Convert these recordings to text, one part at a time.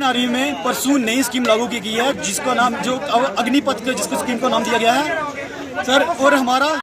नारी में परसों नई स्कीम लागू की गई है जिसका नाम जो अग्निपथ जिसको स्कीम का नाम दिया गया है सर। और हमारा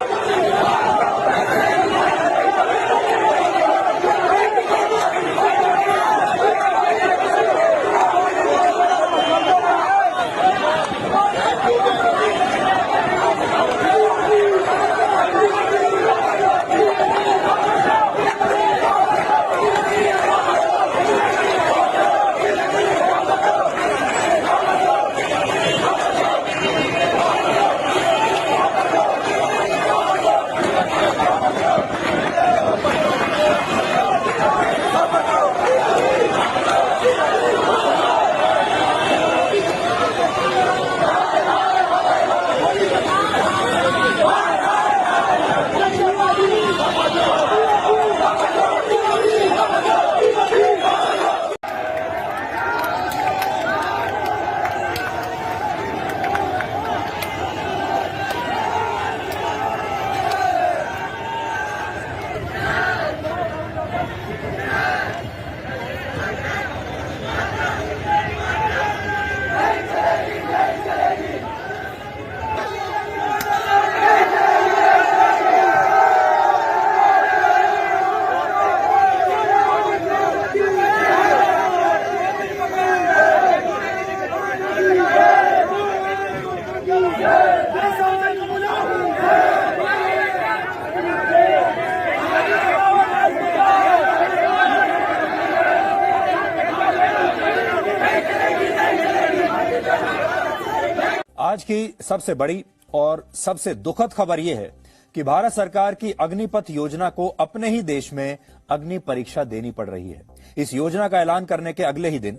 आज की सबसे बड़ी और सबसे दुखद खबर यह है कि भारत सरकार की अग्निपथ योजना को अपने ही देश में अग्नि परीक्षा देनी पड़ रही है। इस योजना का ऐलान करने के अगले ही दिन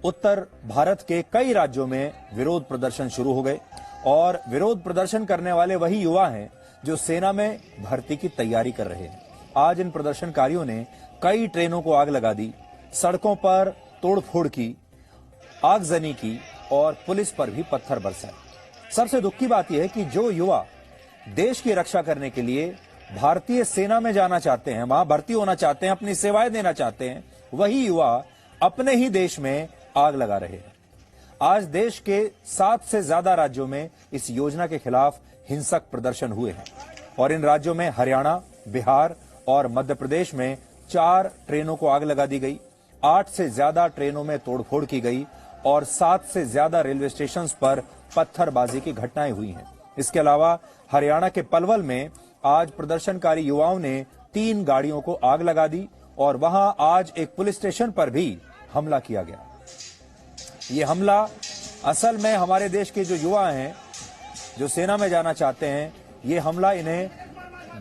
उत्तर भारत के कई राज्यों में विरोध प्रदर्शन शुरू हो गए और विरोध प्रदर्शन करने वाले वही युवा हैं जो सेना में भर्ती की तैयारी कर रहे हैं। आज इन प्रदर्शनकारियों ने कई ट्रेनों को आग लगा दी, सड़कों पर तोड़फोड़ की, आगजनी की और पुलिस पर भी पत्थर बरसाए। सबसे दुख की बात यह है कि जो युवा देश की रक्षा करने के लिए भारतीय सेना में जाना चाहते हैं, वहां भर्ती होना चाहते हैं, अपनी सेवाएं देना चाहते हैं, वही युवा अपने ही देश में आग लगा रहे हैं। आज देश के 7 से ज्यादा राज्यों में इस योजना के खिलाफ हिंसक प्रदर्शन हुए हैं और इन राज्यों में हरियाणा, बिहार और मध्य प्रदेश में 4 ट्रेनों को आग लगा दी गई, 8 से ज्यादा ट्रेनों में तोड़फोड़ की गई और 7 से ज्यादा रेलवे स्टेशन पर पत्थरबाजी की घटनाएं हुई हैं। इसके अलावा हरियाणा के पलवल में आज प्रदर्शनकारी युवाओं ने 3 गाड़ियों को आग लगा दी और वहां आज एक पुलिस स्टेशन पर भी हमला किया गया। ये हमला असल में हमारे देश के जो युवा हैं जो सेना में जाना चाहते हैं, ये हमला इन्हें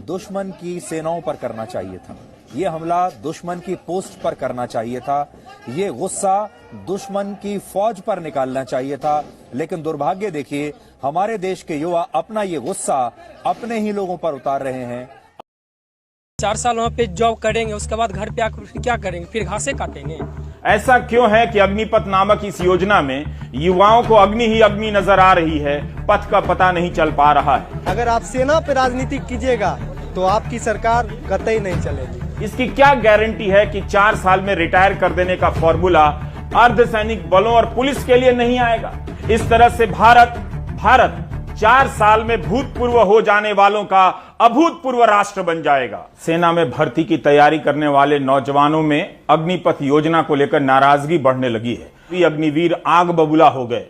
दुश्मन की सेनाओं पर करना चाहिए था, ये हमला दुश्मन की पोस्ट पर करना चाहिए था, ये गुस्सा दुश्मन की फौज पर निकालना चाहिए था। लेकिन दुर्भाग्य देखिए, हमारे देश के युवा अपना ये गुस्सा अपने ही लोगों पर उतार रहे हैं। 4 साल वहाँ पे जॉब करेंगे, उसके बाद घर पे आकर क्या करेंगे, फिर घासे काटेंगे। ऐसा क्यों है कि अग्निपथ नामक इस योजना में युवाओं को अग्नि ही अग्नि नजर आ रही है, पथ का पता नहीं चल पा रहा है। अगर आप सेना पे राजनीति कीजिएगा तो आपकी सरकार कतई नहीं चलेगी। इसकी क्या गारंटी है कि 4 साल में रिटायर कर देने का फॉर्मूला अर्धसैनिक बलों और पुलिस के लिए नहीं आएगा। इस तरह से भारत 4 साल में भूतपूर्व हो जाने वालों का अभूतपूर्व राष्ट्र बन जाएगा। सेना में भर्ती की तैयारी करने वाले नौजवानों में अग्निपथ योजना को लेकर नाराजगी बढ़ने लगी है। अग्निवीर आग बबूला हो गए।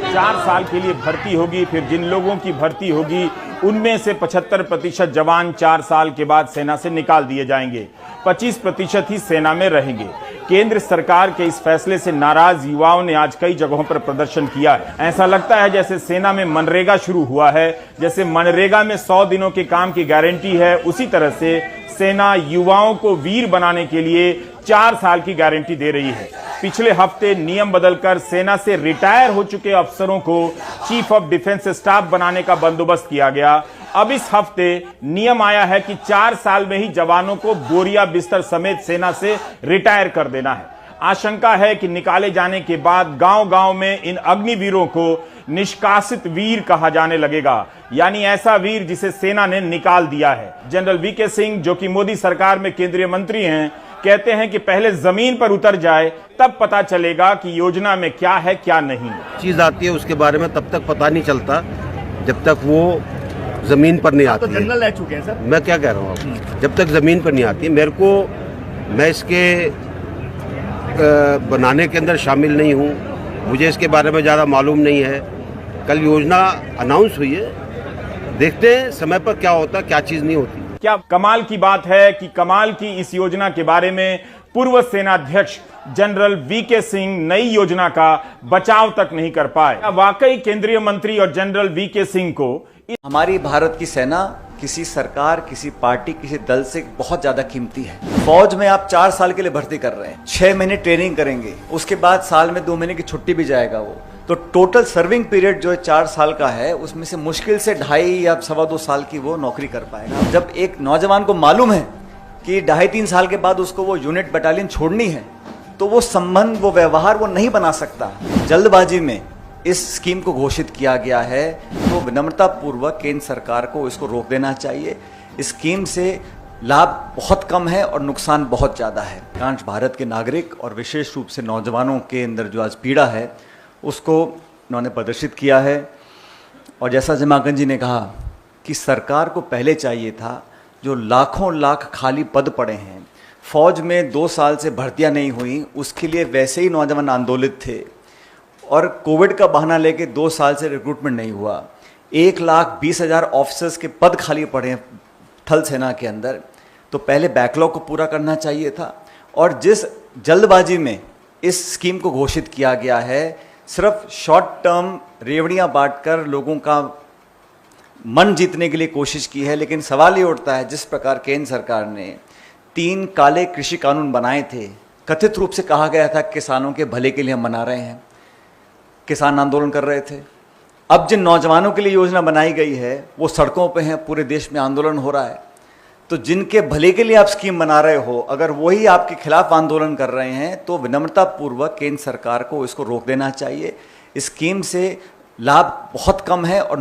4 साल के लिए भर्ती होगी, फिर जिन लोगों की भर्ती होगी उनमें से 75% जवान 4 साल के बाद सेना से निकाल दिए जाएंगे, 25% ही सेना में रहेंगे। केंद्र सरकार के इस फैसले से नाराज युवाओं ने आज कई जगहों पर प्रदर्शन किया है। ऐसा लगता है जैसे सेना में मनरेगा शुरू हुआ है। जैसे मनरेगा में 100 दिनों के काम की गारंटी है, उसी तरह से सेना युवाओं को वीर बनाने के लिए 4 साल की गारंटी दे रही है। पिछले हफ्ते नियम बदलकर सेना से रिटायर हो चुके अफसरों को चीफ ऑफ डिफेंस स्टाफ बनाने का बंदोबस्त किया गया। अब इस हफ्ते नियम आया है कि 4 साल में ही जवानों को बोरिया बिस्तर समेत सेना से रिटायर कर देना है। आशंका है कि निकाले जाने के बाद गांव-गांव में इन अग्निवीरों को निष्कासित वीर कहा जाने लगेगा, यानी ऐसा वीर जिसे सेना ने निकाल दिया है। जनरल वीके सिंह, जो कि मोदी सरकार में केंद्रीय मंत्री हैं, कहते हैं कि पहले जमीन पर उतर जाए तब पता चलेगा कि योजना में क्या है क्या नहीं। चीज आती है उसके बारे में तब तक पता नहीं चलता जब तक वो जमीन पर नहीं आती है। जनरल रह चुके हैं सर। मैं क्या कह रहा हूँ आपको, जब तक जमीन पर नहीं आती है मैं इसके बनाने के अंदर शामिल नहीं हूँ, मुझे इसके बारे में ज़्यादा मालूम नहीं है। कल योजना अनाउंस हुई है, देखते हैं समय पर क्या होता है, क्या चीज़ नहीं होती। क्या कमाल की बात है कि कमाल की इस योजना के बारे में पूर्व सेनाध्यक्ष जनरल वीके सिंह नई योजना का बचाव तक नहीं कर पाए। वाकई केंद्रीय मंत्री और जनरल वीके सिंह को हमारी भारत की सेना किसी सरकार, किसी पार्टी, किसी दल से बहुत ज्यादा कीमती है। फौज में आप 4 साल के लिए भर्ती कर रहे हैं, 6 महीने ट्रेनिंग करेंगे, उसके बाद साल में 2 महीने की छुट्टी भी जाएगा वो, तो टोटल सर्विंग पीरियड जो 4 साल का है उसमें से मुश्किल से 2.5 या 2.25 साल की वो नौकरी कर पाएगा। जब एक नौजवान को मालूम है कि 2.5-3 साल के बाद उसको वो यूनिट बटालियन छोड़नी है, तो वो संबंध, वो व्यवहार वो नहीं बना सकता। जल्दबाजी में इस स्कीम को घोषित किया गया है, तो विनम्रता पूर्वक केंद्र सरकार को इसको रोक देना चाहिए। इस स्कीम से लाभ बहुत कम है और नुकसान बहुत ज़्यादा है। अधिकांश भारत के नागरिक और विशेष रूप से नौजवानों के अंदर जो आज पीड़ा है उसको उन्होंने प्रदर्शित किया है। और जैसा जमाकन जी ने कहा कि सरकार को पहले चाहिए था, जो लाखों लाख खाली पद पड़े हैं, फौज में 2 साल से भर्तियां नहीं हुई, उसके लिए वैसे ही नौजवान आंदोलित थे और कोविड का बहाना लेके 2 साल से रिक्रूटमेंट नहीं हुआ। 1,20,000 ऑफिसर्स के पद खाली पड़े हैं थल सेना के अंदर, तो पहले बैकलॉग को पूरा करना चाहिए था। और जिस जल्दबाजी में इस स्कीम को घोषित किया गया है, सिर्फ शॉर्ट टर्म रेवड़ियां बांटकर लोगों का मन जीतने के लिए कोशिश की है। लेकिन सवाल ये उठता है, जिस प्रकार केंद्र सरकार ने 3 काले कृषि कानून बनाए थे, कथित रूप से कहा गया था किसानों के भले के लिए हम बना रहे हैं, किसान आंदोलन कर रहे थे। अब जिन नौजवानों के लिए योजना बनाई गई है वो सड़कों पे हैं, पूरे देश में आंदोलन हो रहा है। तो जिनके भले के लिए आप स्कीम बना रहे हो, अगर वही आपके खिलाफ आंदोलन कर रहे हैं, तो विनम्रता पूर्वक केंद्र सरकार को इसको रोक देना चाहिए। इस स्कीम से लाभ बहुत कम है और